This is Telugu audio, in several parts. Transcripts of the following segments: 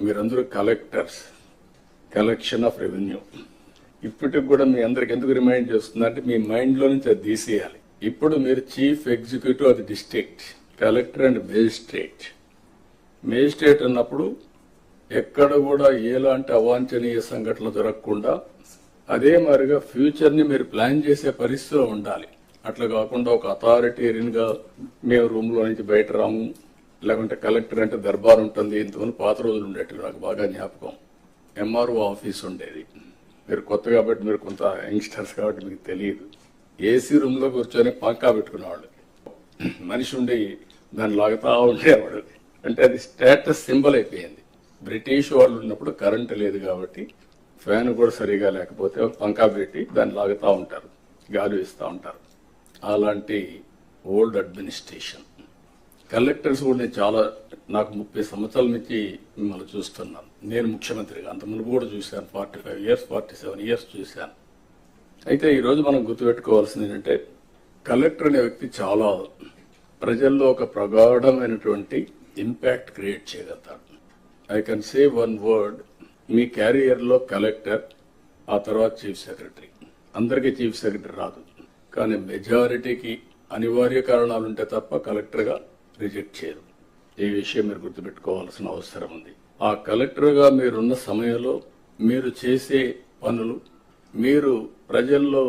మీరందరూ కలెక్టర్స్, కలెక్షన్ ఆఫ్ రెవెన్యూ. ఇప్పటికి కూడా మీ అందరికి ఎందుకు రిమైండ్ చేస్తుందంటే మీ మైండ్లో నుంచి అది తీసేయాలి. ఇప్పుడు మీరు chief executive of the district, collector and magistrate. Magistrate అన్నప్పుడు ఎక్కడ కూడా ఎలాంటి అవాంఛనీయ సంఘటనలు జరగకుండా అదే మాదిరిగా ఫ్యూచర్ని మీరు ప్లాన్ చేసే పరిస్థితిలో ఉండాలి. అట్లా కాకుండా ఒక అథారిటేరియన్గా మేము రూమ్లో నుంచి బయట రాము, లేకుంటే కలెక్టర్ అంటే దర్బార్ ఉంటుంది. ఇంతకుముందు పాత రోజులు ఉండేటివి నాకు బాగా జ్ఞాపకం. ఎంఆర్ఓ ఆఫీస్ ఉండేది. మీరు కొత్త కాబట్టి, మీరు కొంత యంగ్స్టర్స్ కాబట్టి మీకు తెలియదు. ఏసీ రూమ్లో కూర్చొని పంకా పెట్టుకునేవాళ్ళు. మనిషి ఉండి దాన్ని లాగుతా ఉండేవాడు. అంటే అది స్టేటస్ సింబల్ అయిపోయింది. బ్రిటిష్ వాళ్ళు ఉన్నప్పుడు కరెంటు లేదు కాబట్టి ఫ్యాన్ కూడా సరిగా లేకపోతే పంకా పెట్టి దాన్ని లాగుతూ ఉంటారు, గాలి ఇస్తూ ఉంటారు. అలాంటి ఓల్డ్ అడ్మినిస్ట్రేషన్. కలెక్టర్స్ కూడా నేను నాకు 30 సంవత్సరాల నుంచి మిమ్మల్ని చూస్తున్నాను. నేను ముఖ్యమంత్రిగా అంత మునుపు కూడా చూశాను. 45 years 47 years చూశాను. అయితే ఈరోజు మనం గుర్తుపెట్టుకోవాల్సింది ఏంటంటే కలెక్టర్ అనే వ్యక్తి చాలా ప్రజల్లో ఒక ప్రగాఢమైనటువంటి ఇంపాక్ట్ క్రియేట్ చేయగలుగుతాడు. I can say one word, మీ క్యారియర్లో కలెక్టర్, ఆ తర్వాత చీఫ్ సెక్రటరీ. అందరికీ చీఫ్ సెక్రటరీ రాదు, కానీ మెజారిటీకి అనివార్య కారణాలుంటే తప్ప కలెక్టర్గా రిజెక్ట్ చేయరు. ఈ విషయం మీరు గుర్తుపెట్టుకోవాల్సిన అవసరం ఉంది. ఆ కలెక్టర్గా మీరున్న సమయంలో మీరు చేసే పనులు, మీరు ప్రజల్లో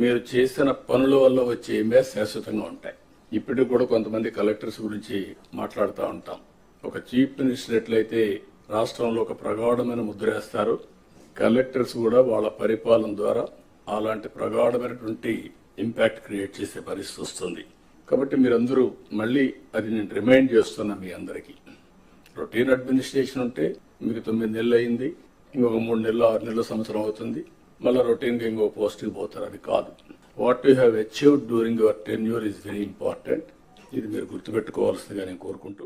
మీరు చేసిన పనుల వల్ల వచ్చే ఇంపాక్ట్ శాశ్వతంగా ఉంటాయి. ఇప్పటికి కూడా కొంతమంది కలెక్టర్స్ గురించి మాట్లాడుతూ ఉంటాం. ఒక చీఫ్ మినిస్టర్ ఎట్లయితే రాష్ట్రంలో ఒక ప్రగాఢమైన ముద్ర వేస్తారు, కలెక్టర్స్ కూడా వాళ్ళ పరిపాలన ద్వారా అలాంటి ప్రగాఢమైనటువంటి ఇంపాక్ట్ క్రియేట్ చేసే పరిస్థితి వస్తుంది. కాబట్టి మీరందరూ మళ్ళీ అది నేను రిమైండ్ చేస్తున్నా మీ అందరికీ. రొటీన్ అడ్మినిస్ట్రేషన్ ఉంటే మీకు 9 నెలలు అయింది, ఇంకొక 3 నెలలు 6 నెలలు సంవత్సరం అవుతుంది, మళ్ళీ రొటీన్గా ఇంకొక పోస్ట్కి పోతారు. అది కాదు. What you have achieved during your tenure is very important. ఇది మీరు గుర్తుపెట్టుకోవాల్సిందిగా నేను కోరుకుంటూ